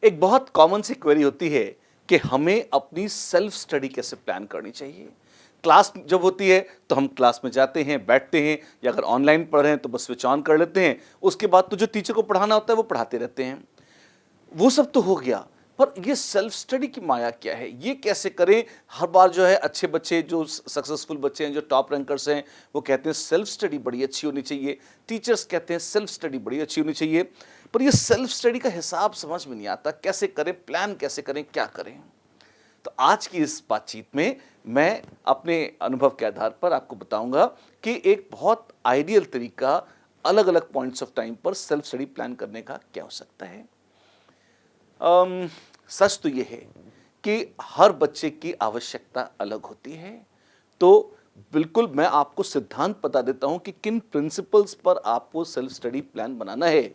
एक बहुत कॉमन सी क्वेरी होती है कि हमें अपनी सेल्फ स्टडी कैसे प्लान करनी चाहिए। क्लास जब होती है तो हम क्लास में जाते हैं, बैठते हैं, या अगर ऑनलाइन पढ़ रहे हैं तो बस स्विच ऑन कर लेते हैं। उसके बाद तो जो टीचर को पढ़ाना होता है वो पढ़ाते रहते हैं। वो सब तो हो गया, पर ये सेल्फ स्टडी की माया क्या है? ये कैसे करें? हर बार जो है अच्छे बच्चे, जो सक्सेसफुल बच्चे हैं, जो टॉप रैंकर्स हैं, वो कहते हैं सेल्फ स्टडी बड़ी अच्छी होनी चाहिए। टीचर्स कहते हैं सेल्फ स्टडी बड़ी अच्छी होनी चाहिए। पर ये सेल्फ स्टडी का हिसाब समझ में नहीं आता, कैसे करें, प्लान कैसे करें, क्या करें? तो आज की इस बातचीत में मैं अपने अनुभव के आधार पर आपको बताऊंगा कि एक बहुत आइडियल तरीका अलग अलग पॉइंट्स ऑफ टाइम पर सेल्फ स्टडी प्लान करने का क्या हो सकता है। सच तो ये है कि हर बच्चे की आवश्यकता अलग होती है। तो बिल्कुल मैं आपको सिद्धांत बता देता हूं कि किन प्रिंसिपल्स पर आपको सेल्फ स्टडी प्लान बनाना है।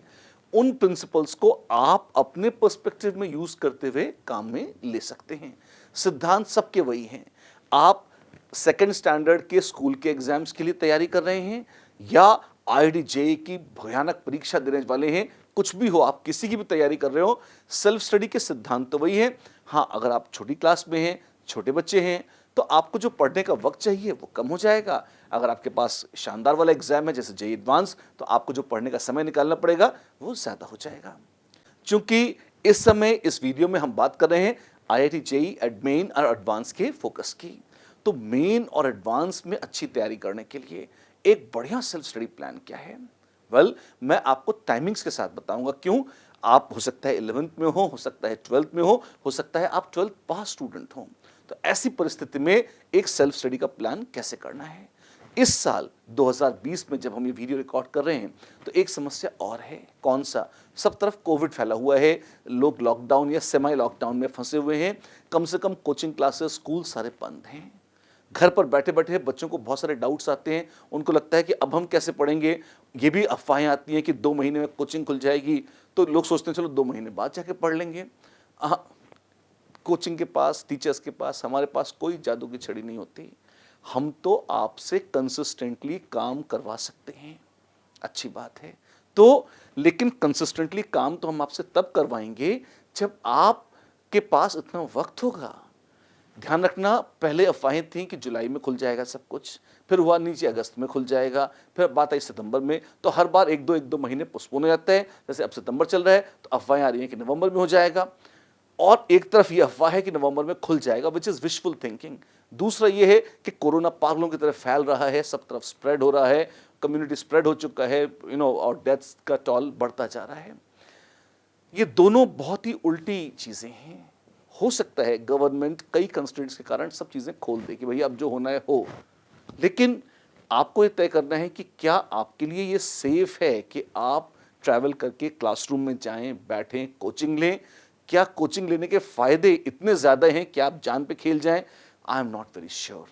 उन प्रिंसिपल्स को आप अपने पर्सपेक्टिव में यूज करते हुए काम में ले सकते हैं। सिद्धांत सबके वही हैं। आप सेकेंड स्टैंडर्ड के स्कूल के एग्जाम्स के लिए तैयारी कर रहे हैं, या आईआईटी जेईई की भयानक परीक्षा देने वाले हैं, कुछ भी हो, आप किसी की भी तैयारी कर रहे हो, सेल्फ स्टडी के सिद्धांत तो वही है। हाँ, अगर आप छोटी क्लास में हैं, छोटे बच्चे हैं, तो आपको जो पढ़ने का वक्त चाहिए वो कम हो जाएगा। अगर आपके पास शानदार वाला एग्जाम है जैसे जेईई एडवांस, तो आपको जो पढ़ने का समय निकालना पड़ेगा वो ज्यादा हो जाएगा। चूंकि इस समय इस वीडियो में हम बात कर रहे हैं आईआईटी जेईई मेन और एडवांस के फोकस की, तो मेन और एडवांस में अच्छी तैयारी करने के लिए एक बढ़िया सेल्फ स्टडी प्लान क्या है? मैं आपको टाइमिंग्स के साथ बताऊंगा। क्यों? आप हो सकता है 11th में हो सकता है 12th में हो सकता है आप 12th पास स्टूडेंट हो। तो ऐसी परिस्थिति में एक सेल्फ स्टडी का प्लान कैसे करना है? इस साल 2020 में जब हम ये वीडियो रिकॉर्ड कर रहे हैं तो एक समस्या और है। कौन सा? सब तरफ कोविड फैला हुआ है, लोग लॉकडाउन या सेमी लॉकडाउन में फंसे हुए हैं। कम से कम कोचिंग क्लासेस, स्कूल सारे बंद हैं। घर पर बैठे बैठे बच्चों को बहुत सारे डाउट्स आते हैं। उनको लगता है कि अब हम कैसे पढ़ेंगे। ये भी अफवाहें आती हैं कि 2 महीने में कोचिंग खुल जाएगी, तो लोग सोचते हैं चलो 2 महीने बाद जाके पढ़ लेंगे। कोचिंग के पास, टीचर्स के पास, हमारे पास कोई जादू की छड़ी नहीं होती। हम तो आपसे कंसिस्टेंटली काम करवा सकते हैं, अच्छी बात है। तो लेकिन कंसिस्टेंटली काम तो हम आपसे तब करवाएंगे जब आपके पास इतना वक्त होगा। ध्यान रखना, पहले अफवाहें थी कि जुलाई में खुल जाएगा सब कुछ, फिर हुआ नीचे अगस्त में खुल जाएगा, फिर बात आई सितंबर में, तो हर बार एक दो महीने पोस्टपोन हो जाता है। जैसे अब सितंबर चल रहा है तो अफवाहें आ रही हैं कि नवंबर में हो जाएगा, और एक तरफ ये अफवाह है कि नवंबर में खुल जाएगा, विच इज विशफुल थिंकिंग। दूसरा ये है कि कोरोना पागलों की तरफ फैल रहा है, सब तरफ स्प्रेड हो रहा है, कम्युनिटी स्प्रेड हो चुका है, और डेथ्स का टॉल बढ़ता जा रहा है। ये दोनों बहुत ही उल्टी चीजें हैं। हो सकता है गवर्नमेंट कई कंस्ट्रेंट्स के कारण सब चीजें खोल दे कि भैया अब जो होना है हो, लेकिन आपको ये तय करना है कि क्या आपके लिए ये सेफ है कि आप ट्रैवल करके क्लासरूम में जाएं, बैठें, कोचिंग लें। क्या कोचिंग लेने के फायदे इतने ज्यादा हैं कि आप जान पे खेल जाएं? I am not very sure.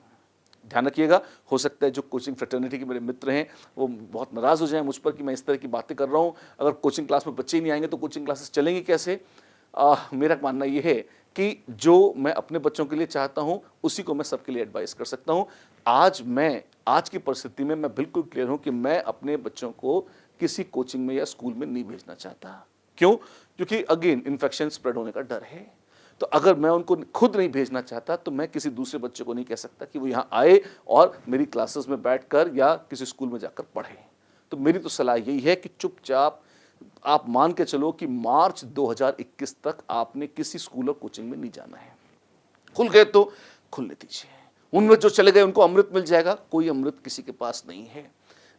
ध्यान रखिएगा, हो सकता है जो कोचिंग फ्रेटर्निटी के मेरे मित्र हैं वो बहुत नाराज हो जाएं मुझ पर कि मैं इस तरह की बातें कर रहा हूं। अगर कोचिंग क्लास में बच्चे ही नहीं आएंगे तो कोचिंग क्लासेस चलेंगी कैसे? मेरा मानना यह है कि जो मैं अपने बच्चों के लिए चाहता हूं उसी को मैं सबके लिए एडवाइस कर सकता हूं। आज की परिस्थिति में मैं बिल्कुल क्लियर हूं कि मैं अपने बच्चों को किसी कोचिंग में या स्कूल में नहीं भेजना चाहता। क्यों? क्योंकि अगेन इन्फेक्शन स्प्रेड होने का डर है। तो अगर मैं उनको खुद नहीं भेजना चाहता तो मैं किसी दूसरे बच्चे को नहीं कह सकता कि वो यहाँ आए और मेरी क्लासेस में बैठकर या किसी स्कूल में जाकर पढ़े। तो मेरी तो सलाह यही है कि चुपचाप आप मान के चलो कि मार्च 2021 तक आपने किसी स्कूल और कोचिंग में नहीं जाना है। खुल गए तो खुलने दीजिए। उनमें जो चले गए उनको अमृत मिल जाएगा। कोई अमृत किसी के पास नहीं है।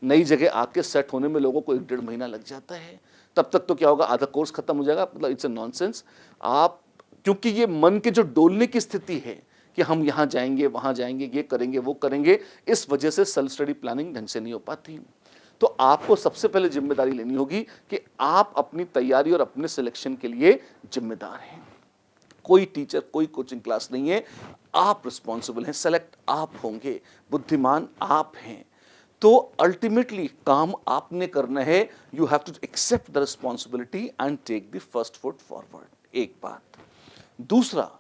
नई जगह आके सेट होने में लोगों को 1-1.5 महीना लग जाता है। तब तक तो क्या होगा, आधा कोर्स खत्म हो जाएगा। मतलब इट्स अ नॉनसेंस। आप, क्योंकि ये मन के जो डोलने की स्थिति है कि हम यहाँ जाएंगे, वहाँ जाएंगे, ये करेंगे, वो करेंगे, इस वजह से सेल्फ स्टडी प्लानिंग ढंग से नहीं हो पाती। तो आपको सबसे पहले जिम्मेदारी लेनी होगी कि आप अपनी तैयारी और अपने सिलेक्शन के लिए जिम्मेदार हैं। कोई टीचर, कोई कोचिंग क्लास नहीं है। आप रिस्पॉन्सिबल हैं, सेलेक्ट आप होंगे, बुद्धिमान आप हैं। तो अल्टीमेटली काम आपने करना है। You have to accept the responsibility and take the first foot forward. एक बात। दूसरा,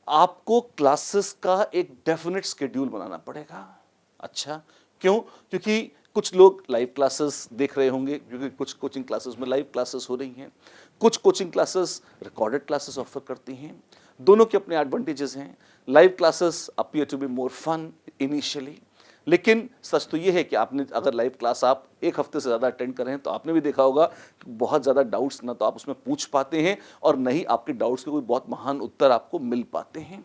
आपको क्लासेस का एक डेफिनेट शेड्यूल बनाना पड़ेगा। अच्छा, क्यों? क्योंकि कुछ लोग लाइव क्लासेस देख रहे होंगे, क्योंकि कुछ कोचिंग क्लासेस में लाइव क्लासेस हो रही हैं, कुछ coaching classes recorded classes offer करती हैं। दोनों के अपने एडवांटेजेस हैं। Live classes appear to be more fun initially, लेकिन सच तो ये है कि आपने अगर लाइव क्लास आप एक हफ्ते से ज़्यादा अटेंड करें तो आपने भी देखा होगा कि बहुत ज़्यादा डाउट्स ना तो आप उसमें पूछ पाते हैं और न ही आपके डाउट्स के कोई बहुत महान उत्तर आपको मिल पाते हैं।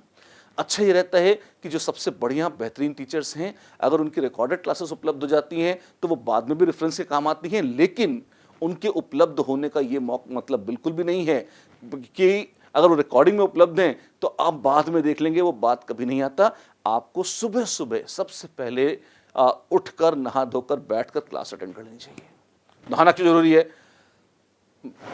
अच्छा ये रहता है कि जो सबसे बढ़िया बेहतरीन टीचर्स हैं, अगर उनकी रिकॉर्डेड क्लासेस उपलब्ध हो जाती हैं तो वो बाद में भी रेफरेंस के काम आती हैं, लेकिन उनके उपलब्ध होने का ये मतलब बिल्कुल भी नहीं है कि अगर वो रिकॉर्डिंग में उपलब्ध हैं तो आप बाद में देख लेंगे, वो बात कभी नहीं आता। आपको सुबह सुबह सबसे पहले उठकर नहा धोकर बैठकर क्लास अटेंड कर लेनी चाहिए। नहाना क्यों जरूरी है?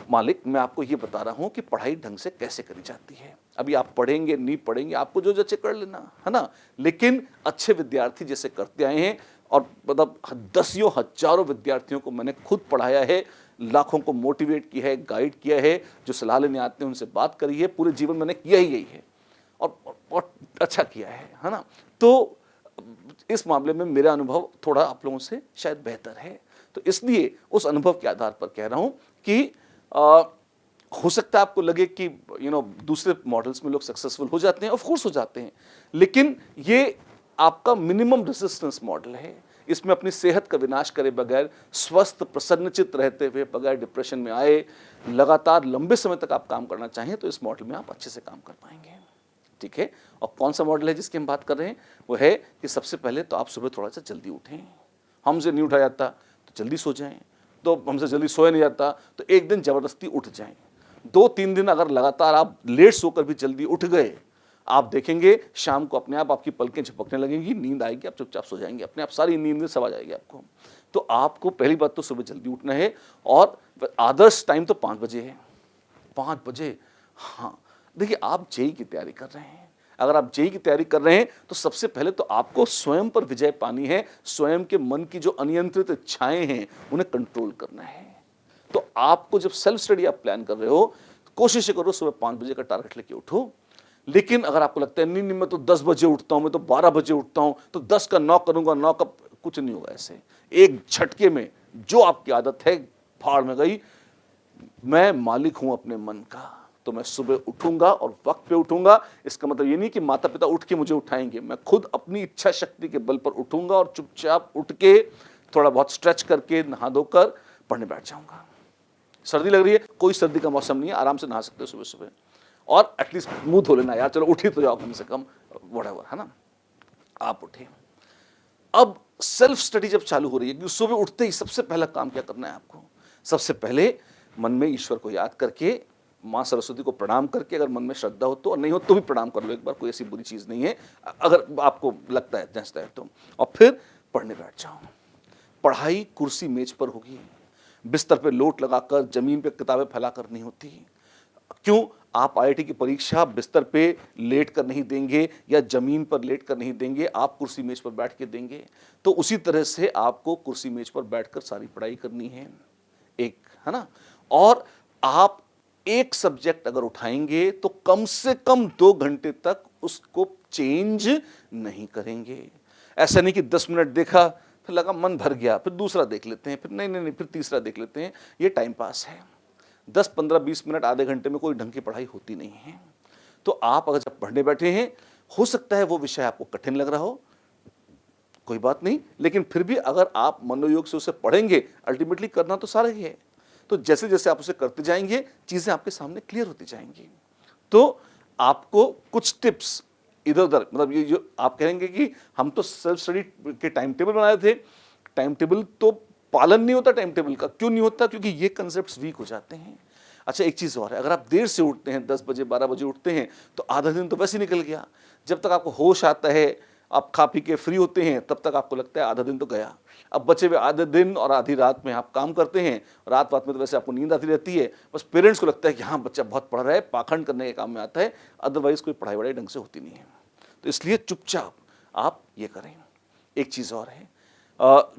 मालिक, मैं आपको ये बता रहा हूं कि पढ़ाई ढंग से कैसे करी जाती है। अभी आप पढ़ेंगे नहीं पढ़ेंगे, आपको जो जैसे कर लेना है ना, लेकिन अच्छे विद्यार्थी जैसे करते आए हैं, और मतलब दसियों हजारों विद्यार्थियों को मैंने खुद पढ़ाया है, लाखों को मोटिवेट किया है, गाइड किया है, जो सलाह लेने आते हैं उनसे बात करी है, पूरे जीवन मैंने किया ही यही है और अच्छा किया है ना। तो इस मामले में मेरा अनुभव थोड़ा आप लोगों से शायद बेहतर है, तो इसलिए उस अनुभव के आधार पर कह रहा हूं कि हो सकता है आपको लगे कि दूसरे मॉडल्स में लोग सक्सेसफुल हो जाते हैं, ऑफ कोर्स हो जाते हैं, लेकिन ये आपका मिनिमम रेजिस्टेंस मॉडल है। इसमें अपनी सेहत का विनाश करे बगैर, स्वस्थ प्रसन्नचित रहते हुए, बगैर डिप्रेशन में आए, लगातार लंबे समय तक आप काम करना चाहें तो इस मॉडल में आप अच्छे से काम कर पाएंगे। ठीक है? और कौन सा मॉडल है जिसकी हम बात कर रहे हैं? वो है कि सबसे पहले तो आप सुबह थोड़ा सा जल्दी उठें। हमसे नहीं उठा जाता तो जल्दी सो जाएं, तो हमसे जल्दी सोया नहीं जाता तो एक दिन जबरदस्ती उठ जाएं। 2-3 दिन अगर लगातार आप लेट सोकर भी जल्दी उठ गए, आप देखेंगे शाम को अपने आप आपकी पलकें झपकने लगेंगी, नींद आएगी, आप चुपचाप सो जाएंगे, अपने आप सारी नींद में समा जाएगी आपको। तो आपको पहली बात तो सुबह जल्दी उठना है, और आदर्श टाइम तो 5 बजे है। 5 बजे, हाँ। देखिए, आप जेईई की तैयारी कर रहे हैं, अगर आप जेईई की तैयारी कर रहे हैं तो सबसे पहले तो आपको स्वयं पर विजय पानी है, स्वयं के मन की जो अनियंत्रित इच्छाएं हैं उन्हें कंट्रोल करना है। तो आपको जब सेल्फ स्टडी आप प्लान कर रहे हो, कोशिश करो सुबह 5 बजे का टारगेट लेके उठो। लेकिन अगर आपको लगता है नहीं नहीं मैं तो 10 बजे उठता हूं, मैं तो 12 बजे उठता हूं, तो 10 का 9 करूंगा, 9 का कुछ नहीं होगा। ऐसे एक झटके में जो आपकी आदत है फाड़ में गई। मैं मालिक हूं अपने मन का, तो मैं सुबह उठूंगा और वक्त पे उठूंगा। इसका मतलब ये नहीं कि माता पिता उठ के मुझे उठाएंगे, मैं खुद अपनी इच्छा शक्ति के बल पर उठूंगा और चुपचाप उठ के थोड़ा बहुत स्ट्रेच करके नहा धोकर पढ़ने बैठ जाऊंगा। सर्दी लग रही है, कोई सर्दी का मौसम नहीं है, आराम से नहा सकते हो सुबह सुबह, और एटलीस्ट मुंह धो लेना यार, चलो उठ ही तो जाओ कम से कम, व्हाटएवर, है ना। आप उठे। अब सेल्फ स्टडी जब चालू हो रही है, क्योंकि सुबह उठते ही सबसे पहला काम क्या करना है आपको? सबसे पहले मन में ईश्वर को याद करके, माँ सरस्वती को प्रणाम करके, अगर मन में श्रद्धा हो तो, और नहीं हो तो भी प्रणाम कर लो एक बार, कोई ऐसी बुरी चीज़ नहीं है अगर आपको लगता है जैसा है तो। और फिर पढ़ने बैठ जाओ। पढ़ाई कुर्सी मेज पर होगी, बिस्तर पे लोट लगाकर, जमीन पे किताबें फैलाकर नहीं होती। क्यों? आप आईआईटी की परीक्षा बिस्तर पे लेट कर नहीं देंगे या जमीन पर लेट कर नहीं देंगे, आप कुर्सी मेज पर बैठ के देंगे। तो उसी तरह से आपको कुर्सी मेज पर बैठकर सारी पढ़ाई करनी है, एक, है ना। और आप एक सब्जेक्ट अगर उठाएंगे तो कम से कम 2 घंटे तक उसको चेंज नहीं करेंगे। ऐसा नहीं कि 10 मिनट देखा, फिर लगा मन भर गया, फिर दूसरा देख लेते हैं, फिर नहीं, फिर तीसरा देख लेते हैं। ये टाइम पास है। 10, 15, 20 मिनट, आधे घंटे में कोई ढंग की पढ़ाई होती नहीं है। तो आप अगर जब पढ़ने बैठे हैं, हो सकता है वो विषय आपको कठिन लग रहा हो, कोई बात नहीं, लेकिन फिर भी अगर आप मनोयोग से उसे पढ़ेंगे, अल्टीमेटली करना तो सारा ही है। तो जैसे जैसे आप उसे करते जाएंगे, चीजें आपके सामने क्लियर होती जाएंगी। तो आपको कुछ टिप्स इधर उधर, मतलब ये जो आप कहेंगे कि हम तो सेल्फ स्टडी के टाइम टेबल बनाए थे, टाइम टेबल तो पालन नहीं होता टाइम टेबल का। क्यों नहीं होता? क्योंकि ये कंसेप्ट्स वीक हो जाते हैं। अच्छा, एक चीज़ और है, अगर आप देर से उठते हैं, 10 बजे 12 बजे उठते हैं, तो आधा दिन तो वैसे ही निकल गया। जब तक आपको होश आता है, आप खा पी के फ्री होते हैं, तब तक आपको लगता है आधा दिन तो गया। अब बचे हुए आधे दिन और आधी रात में आप काम करते हैं, रात में तो वैसे आपको नींद आती रहती है, बस पेरेंट्स को लगता है कि हाँ बच्चा बहुत पढ़ रहा है, पाखंड करने के काम में आता है, अदरवाइज कोई पढ़ाई वढ़ाई ढंग से होती नहीं है। तो इसलिए चुपचाप आप ये करें। एक चीज़ और है,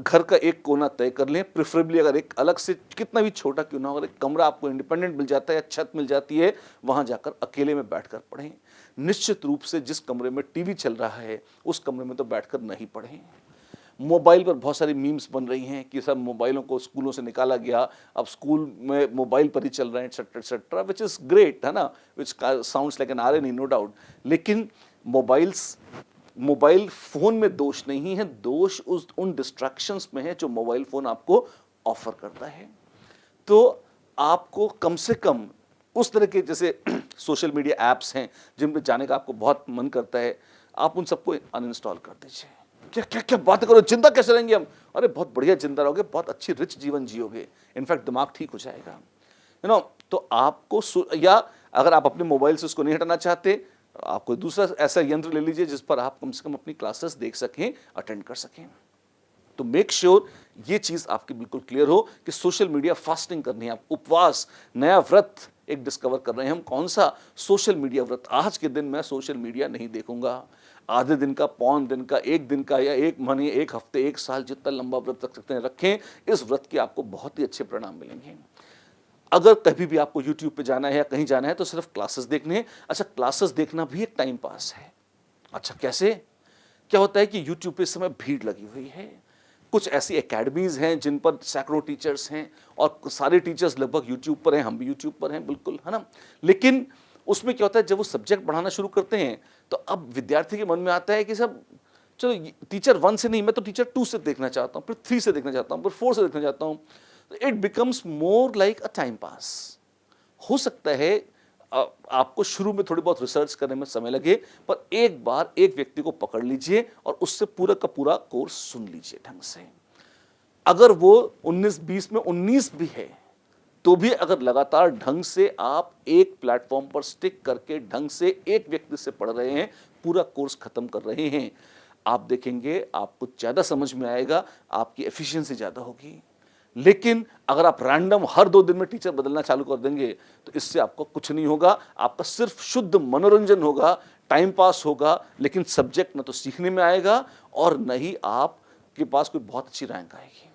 घर का एक कोना तय कर लें, प्रेफरेबली अगर एक अलग से कितना भी छोटा क्यों ना हो, अगर एक कमरा आपको इंडिपेंडेंट मिल जाता है या छत मिल जाती है, वहाँ जाकर अकेले में बैठकर पढ़ें। निश्चित रूप से जिस कमरे में टीवी चल रहा है उस कमरे में तो बैठकर नहीं पढ़ें। मोबाइल पर बहुत सारी मीम्स बन रही हैं कि सब मोबाइलों को स्कूलों से निकाला गया, अब स्कूल में मोबाइल पर ही चल रहे हैं etcetera etcetera, which is great, है ना, which sounds like an irony, no doubt. लेकिन मोबाइल फ़ोन में दोष नहीं है, दोष उन डिस्ट्रैक्शंस में है जो मोबाइल फ़ोन आपको ऑफ़र करता है। तो आपको कम से कम उस तरह के जैसे सोशल मीडिया ऐप्स हैं जिन पे जाने का आपको बहुत मन करता है, आप उन सबको अनइंस्टॉल कर दीजिए। क्या क्या क्या बातें करो, जिंदा कैसे रहेंगे हम? अरे बहुत बढ़िया जिंदा रहोगे, बहुत अच्छी रिच जीवन जियोगे, इनफैक्ट दिमाग ठीक हो जाएगा, तो आपको या अगर आप अपने मोबाइल से उसको नहीं हटाना चाहते, आप कोई दूसरा ऐसा यंत्र ले लीजिए जिस पर आप कम से कम अपनी क्लासेस देख सकें, अटेंड कर सकें। तो मेक श्योर ये चीज आपकी बिल्कुल क्लियर हो कि सोशल मीडिया फास्टिंग करनी है, आप उपवास, नया व्रत एक डिस्कवर कर रहे हैं हम। कौन सा? सोशल मीडिया व्रत। आज के दिन मैं सोशल मीडिया नहीं देखूंगा। आधे दिन का, पौन दिन का, एक दिन का, या एक महीने, एक हफ्ते, एक साल, जितना लंबा व्रत रख सकते हैं रखें। इस व्रत के आपको बहुत ही अच्छे परिणाम मिलेंगे। अगर कभी भी आपको यूट्यूब पे जाना है या कहीं जाना है तो सिर्फ क्लासेस देखने हैं। अच्छा, क्लासेस देखना भी एक टाइम पास है। अच्छा, कैसे? क्या होता है कि यूट्यूब पे इस समय भीड़ लगी हुई है, कुछ ऐसी एकेडमीज हैं जिन पर सैकड़ों टीचर्स हैं और सारे टीचर्स लगभग यूट्यूब पर हैं, हम भी यूट्यूब पर हैं, बिल्कुल, है ना। लेकिन उसमें क्या होता है, जब वो सब्जेक्ट पढ़ाना शुरू करते हैं तो अब विद्यार्थी के मन में आता है कि सब चलो टीचर 1 से नहीं, मैं तो टीचर 2 से देखना चाहता हूँ, फिर 3 से देखना चाहता हूँ, फिर 4 से देखना चाहता हूँ। It becomes more like a time pass. हो सकता है आपको शुरू में थोड़ी बहुत रिसर्च करने में समय लगे, पर एक बार एक व्यक्ति को पकड़ लीजिए और उससे पूरा का पूरा कोर्स सुन लीजिए ढंग से। अगर वो 19-20 में 19 भी है तो भी अगर लगातार ढंग से आप एक प्लेटफॉर्म पर स्टिक करके ढंग से एक व्यक्ति से पढ़ रहे हैं, पूरा कोर्स खत्म कर रहे हैं, आप देखेंगे आपको ज़्यादा समझ में आएगा, आपकी एफिशिएंसी ज़्यादा होगी। लेकिन अगर आप रैंडम हर 2 दिन में टीचर बदलना चालू कर देंगे तो इससे आपको कुछ नहीं होगा, आपका सिर्फ शुद्ध मनोरंजन होगा, टाइम पास होगा, लेकिन सब्जेक्ट न तो सीखने में आएगा और न ही आपके पास कोई बहुत अच्छी रैंक आएगी।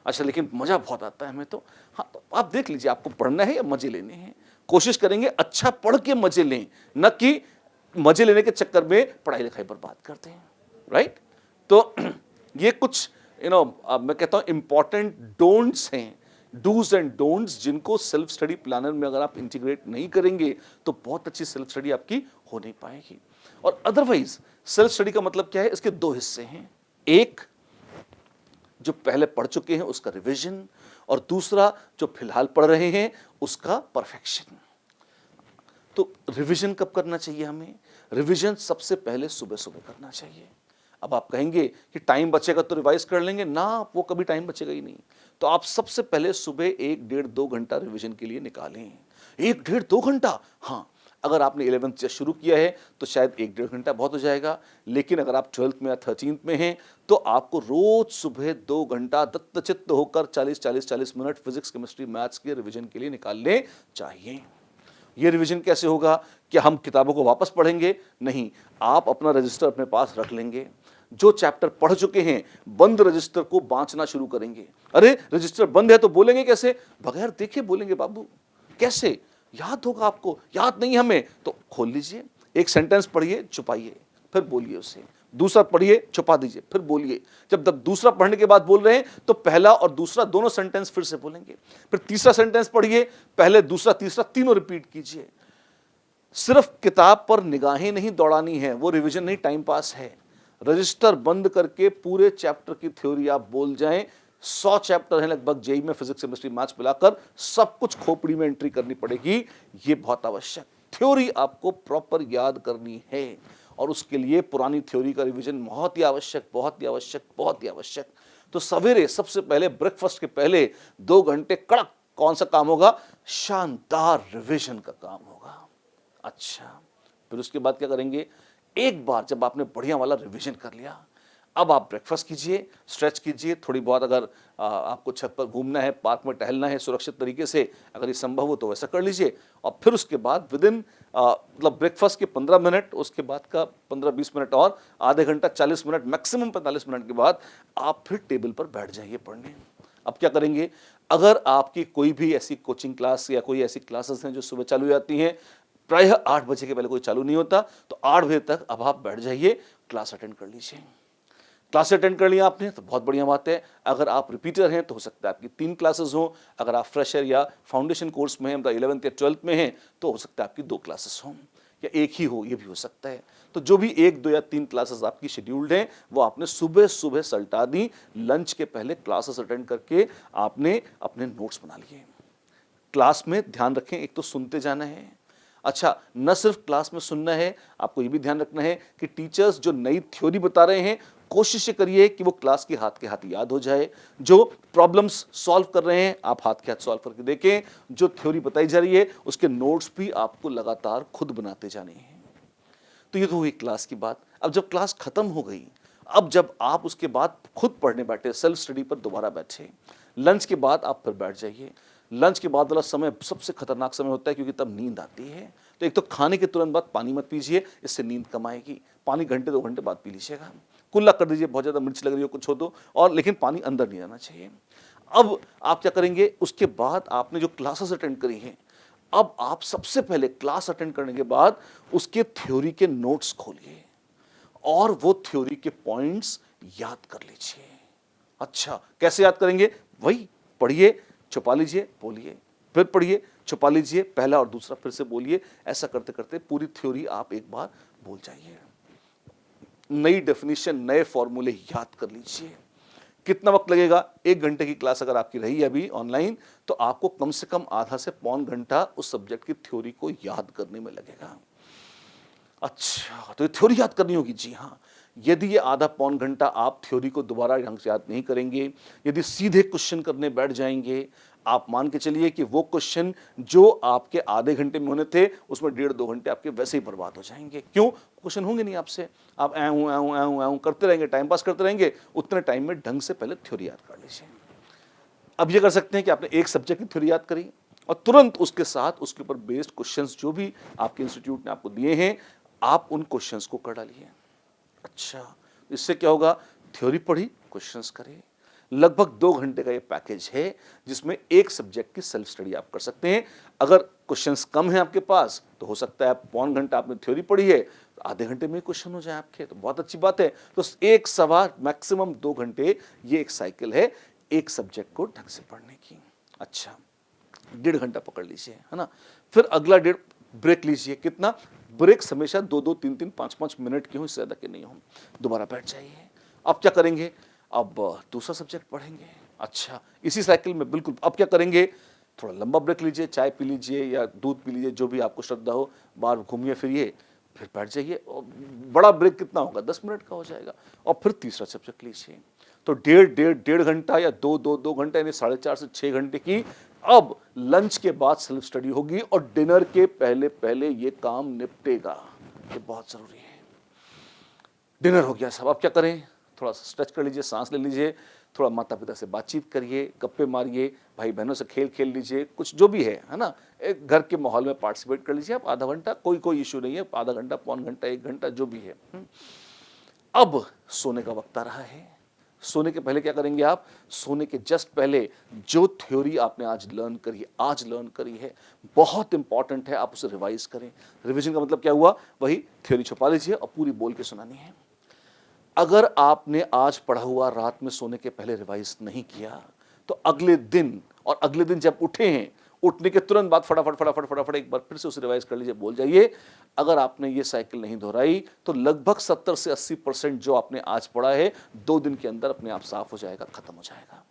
अच्छा, लेकिन मज़ा बहुत आता है हमें तो। हाँ, तो आप देख लीजिए आपको पढ़ना है या मज़े लेने हैं। कोशिश करेंगे अच्छा पढ़ के मज़े लें, न कि मज़े लेने के चक्कर में पढ़ाई लिखाई बर्बाद करते हैं, राइट? तो ये कुछ मैं कहता हूँ इंपॉर्टेंट डोंट्स हैं, डूज एंड डोंट्स, जिनको सेल्फ स्टडी प्लानर में अगर आप इंटीग्रेट नहीं करेंगे तो बहुत अच्छी सेल्फ स्टडी आपकी हो नहीं पाएगी। और अदरवाइज सेल्फ स्टडी का मतलब क्या है? इसके 2 हिस्से हैं, एक जो पहले पढ़ चुके हैं उसका रिवीजन, और दूसरा जो फिलहाल पढ़ रहे हैं उसका परफेक्शन। तो रिवीजन कब करना चाहिए हमें? रिवीजन सबसे पहले सुबह सुबह करना चाहिए। अब आप कहेंगे कि टाइम बचेगा तो रिवाइज कर लेंगे ना, वो कभी टाइम बचेगा ही नहीं। तो आप सबसे पहले सुबह 1 डेढ़ 2 घंटा रिवीजन के लिए निकालें। 1 डेढ़ 2 घंटा? हाँ, अगर आपने 11th से शुरू किया है तो शायद 1 डेढ़ घंटा बहुत हो जाएगा, लेकिन अगर आप 12th में या 13th में हैं तो आपको रोज सुबह 2 घंटा दत्तचित्त होकर 40 मिनट फिजिक्स, केमिस्ट्री, मैथ्स के रिवीजन के लिए निकालने चाहिए। ये रिवीजन कैसे होगा? क्या हम किताबों को वापस पढ़ेंगे? नहीं, आप अपना रजिस्टर अपने पास रख लेंगे, जो चैप्टर पढ़ चुके हैं बंद रजिस्टर को बांचना शुरू करेंगे। अरे रजिस्टर बंद है तो बोलेंगे कैसे? बगैर देखे बोलेंगे बाबू। कैसे? याद होगा आपको, याद नहीं हमें तो खोल लीजिए, एक सेंटेंस पढ़िए, छुपाइए, फिर बोलिए उसे, दूसरा पढ़िए, छुपा दीजिए, फिर बोलिए। जब दूसरा पढ़ने के बाद बोल रहे हैं तो पहला और दूसरा दोनों सेंटेंस फिर से बोलेंगे, फिर तीसरा सेंटेंस पढ़िए, पहले, दूसरा, तीसरा तीनों रिपीट कीजिए। सिर्फ किताब पर निगाहें नहीं दौड़ानी है, वो रिवीजन नहीं, टाइम पास है। रजिस्टर बंद करके पूरे चैप्टर की थ्योरी आप बोल जाएं। 100 चैप्टर हैं लगभग जेई में, फिजिक्स, केमिस्ट्री, मैथ्स मिलाकर, सब कुछ खोपड़ी में एंट्री करनी पड़ेगी। ये बहुत आवश्यक, थ्योरी आपको प्रॉपर याद करनी है और उसके लिए पुरानी थ्योरी का रिवीजन बहुत ही आवश्यक, बहुत ही आवश्यक, बहुत ही आवश्यक। तो सवेरे सबसे पहले ब्रेकफास्ट के पहले 2 घंटे कड़क कौन सा काम होगा? शानदार रिवीजन का काम होगा। अच्छा, फिर उसके बाद क्या करेंगे? एक बार जब आपने बढ़िया वाला रिवीजन कर लिया, अब आप ब्रेकफास्ट कीजिए, स्ट्रेच कीजिए, थोड़ी बहुत अगर आपको छत पर घूमना है, पार्क में टहलना है सुरक्षित तरीके से, अगर ये संभव हो तो वैसा कर लीजिए। और फिर उसके बाद विदिन मतलब ब्रेकफास्ट के 15 मिनट, उसके बाद का 15-20 मिनट और आधे घंटा, 40 मिनट, मैक्सिमम 45 मिनट के बाद आप फिर टेबल पर बैठ जाइए पढ़ने। अब क्या करेंगे? अगर आपकी कोई भी ऐसी कोचिंग क्लास या कोई ऐसी क्लासेस हैं जो सुबह चालू हो जाती हैं, प्रायः 8 बजे के पहले कोई चालू नहीं होता, तो 8 बजे तक अब आप बैठ जाइए, क्लास अटेंड कर लीजिए। क्लास अटेंड कर लिया आपने तो बहुत बढ़िया बात है। अगर आप रिपीटर हैं तो हो सकता है आपकी 3 क्लासेस हों। अगर आप फ्रेशर या फाउंडेशन कोर्स में हैं, मतलब 11th या 12th में हैं, तो हो सकता है आपकी 2 क्लासेस हों या एक ही हो, ये भी हो सकता है। तो जो भी 1, 2 या 3 क्लासेस आपकी शेड्यूल्ड हैं, वो आपने सुबह-सुबह सल्टा दी। लंच के पहले क्लासेस अटेंड करके आपने अपने नोट्स बना लिए। क्लास में ध्यान रखें, एक तो सुनते जाना है। अच्छा, न सिर्फ क्लास में सुनना है, आपको ये भी ध्यान रखना है कि टीचर्स जो नई थ्योरी बता रहे हैं, कोशिश ये करिए कि वो क्लास के हाथ याद हो जाए। जो प्रॉब्लम्स सॉल्व कर रहे हैं, आप हाथ के हाथ सॉल्व करके देखें। जो थ्योरी बताई जा रही है, उसके नोट्स भी आपको लगातार खुद बनाते जाने हैं। तो ये तो हुई क्लास की बात। अब जब क्लास खत्म हो गई, अब जब आप उसके बाद खुद पढ़ने बैठे, सेल्फ स्टडी पर दोबारा बैठे, लंच के बाद आप फिर बैठ जाइए। लंच के बाद वाला समय सबसे खतरनाक समय होता है, क्योंकि तब नींद आती है। तो एक तो खाने के तुरंत बाद पानी मत पीजिए, इससे नींद कम आएगी। पानी घंटे 2 घंटे बाद पी लीजिएगा। कुल्ला कर दीजिए, बहुत ज़्यादा मिर्च लग रही हो, कुछ हो तो, और लेकिन पानी अंदर नहीं आना चाहिए। अब आप क्या करेंगे, उसके बाद आपने जो क्लासेस अटेंड करी हैं, अब आप सबसे पहले क्लास अटेंड करने के बाद उसके थ्योरी के नोट्स खोलिए और वो थ्योरी के पॉइंट्स याद कर लीजिए। अच्छा, कैसे याद करेंगे? वही पढ़िए, छुपा लीजिए, बोलिए, फिर पढ़िए, छुपा लीजिए, पहला और दूसरा फिर से बोलिए। ऐसा करते करते पूरी थ्योरी आप एक बार बोल जाइए। नई डेफिनेशन, नए फॉर्मूले याद कर लीजिए। कितना वक्त लगेगा? 1 घंटे की क्लास अगर आपकी रही अभी ऑनलाइन, तो आपको कम से कम आधा से पौन घंटा उस सब्जेक्ट की थ्योरी को याद करने में लगेगा। अच्छा, तो ये थ्योरी याद करनी होगी। जी हाँ, यदि ये आधा पौन घंटा आप थ्योरी को दोबारा ढंग से याद नहीं करेंगे, यदि सीधे क्वेश्चन करने बैठ जाएंगे, आप मान के चलिए कि वो क्वेश्चन जो आपके आधे घंटे में होने थे, उसमें 1.5-2 घंटे आपके वैसे ही बर्बाद हो जाएंगे। क्यों? क्वेश्चन होंगे नहीं आपसे। आप ऐ हूं करते रहेंगे, टाइम पास करते रहेंगे। उतने टाइम में ढंग से पहले थ्योरी याद कर लीजिए। अब ये कर सकते हैं कि आपने एक सब्जेक्ट की थ्योरी याद करी और तुरंत उसके साथ उसके ऊपर बेस्ड क्वेश्चंस जो भी आपके इंस्टीट्यूट ने आपको दिए हैं, आप उन क्वेश्चंस को कर डालिए। अच्छा, इससे क्या होगा? थ्योरी पढ़ी, क्वेश्चंस करे। लगभग 2 घंटे का ये पैकेज है, जिसमें एक सब्जेक्ट की सेल्फ स्टडी आप कर सकते हैं। अगर क्वेश्चंस कम है आपके पास, तो हो सकता है पौन घंटा आपने थ्योरी पढ़ी है, तो आधे घंटे में क्वेश्चन हो जाए आपके, तो बहुत अच्छी बात है। तो एक सवा मैक्सिमम 2 घंटे, ये एक साइकिल है एक सब्जेक्ट को ढंग से पढ़ने की। अच्छा, 1.5 घंटा पकड़ लीजिए, है ना? फिर अगला 1.5 ब्रेक लीजिए। कितना? ब्रेक्स हमेशा 2-2, 3-3, 5-5 मिनट के हों, इससे ज़्यादा के नहीं हों। दोबारा बैठ जाइए। अब क्या करेंगे? अब दूसरा सब्जेक्ट पढ़ेंगे। अच्छा, इसी साइकिल में बिल्कुल अब क्या करेंगे? थोड़ा लंबा ब्रेक लीजिए, चाय पी लीजिए या दूध पी लीजिए, जो भी आपको श्रद्धा हो, बाहर घूमिए फिरिए, फिर बैठ जाइए। और बड़ा ब्रेक कितना होगा? 10 मिनट का हो जाएगा और फिर तीसरा सब्जेक्ट लीजिए। तो डेढ़ घंटा या 2 घंटे, यानी 4.5 से 6 घंटे की अब लंच के बाद सेल्फ स्टडी होगी और डिनर के पहले पहले ये काम निपटेगा। ये बहुत जरूरी है। डिनर हो गया सब, अब क्या करें? थोड़ा सा स्ट्रेच कर लीजिए, सांस ले लीजिए, थोड़ा माता पिता से बातचीत करिए, गप्पे मारिए, भाई बहनों से खेल खेल लीजिए, कुछ जो भी है ना, एक घर के माहौल में पार्टिसिपेट कर लीजिए। आप आधा घंटा, कोई इशू नहीं है, आधा घंटा, पौन घंटा, 1 घंटा, जो भी है। अब सोने का वक्त आ रहा है। सोने के पहले क्या करेंगे आप? सोने के जस्ट पहले जो थ्योरी आपने आज लर्न करी है, बहुत इंपॉर्टेंट है, आप उसे रिवाइज करें। रिवीजन का मतलब क्या हुआ? वही थ्योरी छुपा लीजिए और पूरी बोल के सुनानी है। अगर आपने आज पढ़ा हुआ रात में सोने के पहले रिवाइज नहीं किया, तो अगले दिन, और अगले दिन जब उठे हैं, उठने के तुरंत बाद फटाफट फटाफट फटाफट एक बार फिर से उसे रिवाइज कर लीजिए, बोल जाइए। अगर आपने ये साइकिल नहीं दोहराई, तो लगभग 70 से 80% जो आपने आज पढ़ा है, 2 दिन के अंदर अपने आप साफ हो जाएगा, खत्म हो जाएगा।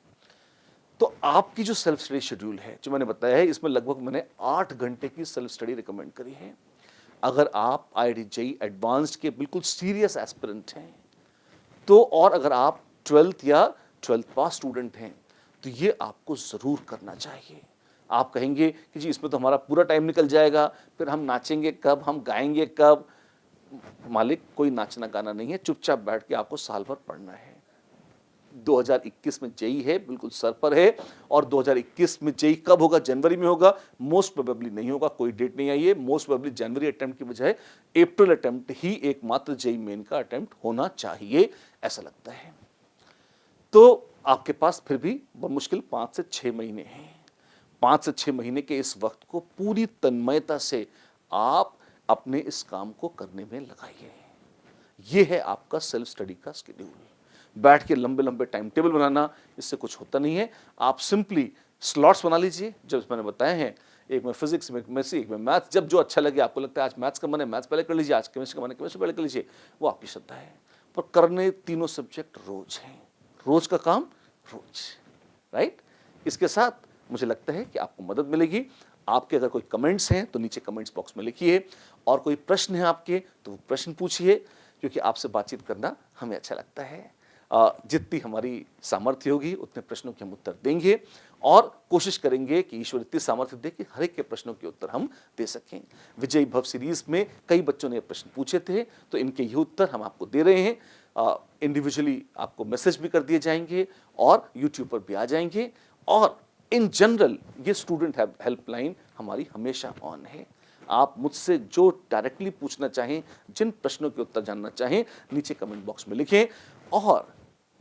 तो आपकी जो सेल्फ स्टडी शेड्यूल है, जो मैंने बताया है, इसमें लगभग मैंने 8 घंटे की सेल्फ स्टडी रिकमेंड करी है। अगर आप IIT JEE एडवांस्ड के बिल्कुल सीरियस एस्पिरेंट हैं, तो और अगर आप 12th या 12th पास स्टूडेंट हैं, तो ये आपको ज़रूर करना चाहिए। आप कहेंगे कि जी इसमें तो हमारा पूरा टाइम निकल जाएगा, फिर हम नाचेंगे कब, हम गाएंगे कब? मालिक, कोई नाचना गाना नहीं है, चुपचाप बैठ के आपको साल भर पढ़ना है। 2021 में जेई है, बिल्कुल सर पर है, और 2021 में जेई कब होगा? जनवरी में होगा। मोस्ट प्रोबेबली नहीं होगा, कोई डेट नहीं आई है। मोस्ट प्रोबेबली जनवरी अटेम्प्ट की बजाय अप्रैल अटेम्प्ट ही एकमात्र जेई मेन का अटेम्प्ट होना चाहिए, ऐसा लगता है। तो आपके पास फिर भी मुश्किल 5 से 6 महीने हैं। 5 से 6 महीने के इस वक्त को पूरी तन्मयता से आप अपने इस काम को करने में लगाइए। ये है आपका सेल्फ स्टडी का शेड्यूल। बैठ के लंबे लंबे टाइम टेबल बनाना, इससे कुछ होता नहीं है। आप सिंपली स्लॉट्स बना लीजिए, जो मैंने बताए हैं, एक में फिजिक्स, में केमिस्ट्री, एक में मैथ्स। जब जो अच्छा लगे, आपको लगता है आज मैथ्स का मन है, मैथ्स पहले कर लीजिए, आज केमिस्ट्री का मन है, केमिस्ट्री पहले कर लीजिए, वो आपकी श्रद्धा है। पर करने तीनों सब्जेक्ट रोज हैं, रोज का काम रोज, राइट। इसके साथ मुझे लगता है कि आपको मदद मिलेगी। आपके अगर कोई कमेंट्स हैं तो नीचे कमेंट्स बॉक्स में लिखिए, और कोई प्रश्न है आपके तो वो प्रश्न पूछिए, क्योंकि आपसे बातचीत करना हमें अच्छा लगता है। जितनी हमारी सामर्थ्य होगी उतने प्रश्नों के हम उत्तर देंगे, और कोशिश करेंगे कि ईश्वर इतनी सामर्थ्य दे कि हर एक के प्रश्नों के उत्तर हम दे सकें। विजयी भव सीरीज में कई बच्चों ने प्रश्न पूछे थे, तो इनके ये उत्तर हम आपको दे रहे हैं। इंडिविजुअली आपको मैसेज भी कर दिए जाएंगे और यूट्यूब पर भी आ जाएंगे, और इन जनरल ये स्टूडेंट हेल्पलाइन हमारी हमेशा ऑन है। आप मुझसे जो डायरेक्टली पूछना चाहें, जिन प्रश्नों के उत्तर जानना चाहें, नीचे कमेंट बॉक्स में लिखें, और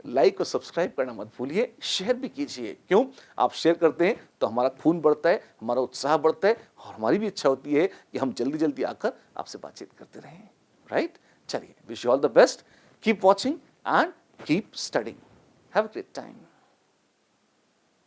लाइक और सब्सक्राइब करना मत भूलिए, शेयर भी कीजिए। क्यों? आप शेयर करते हैं तो हमारा खून बढ़ता है, हमारा उत्साह बढ़ता है, और हमारी भी इच्छा होती है कि हम जल्दी जल्दी आकर आपसे बातचीत करते रहें, राइट। चलिए, wish you all the best, keep watching and keep studying, have a great time.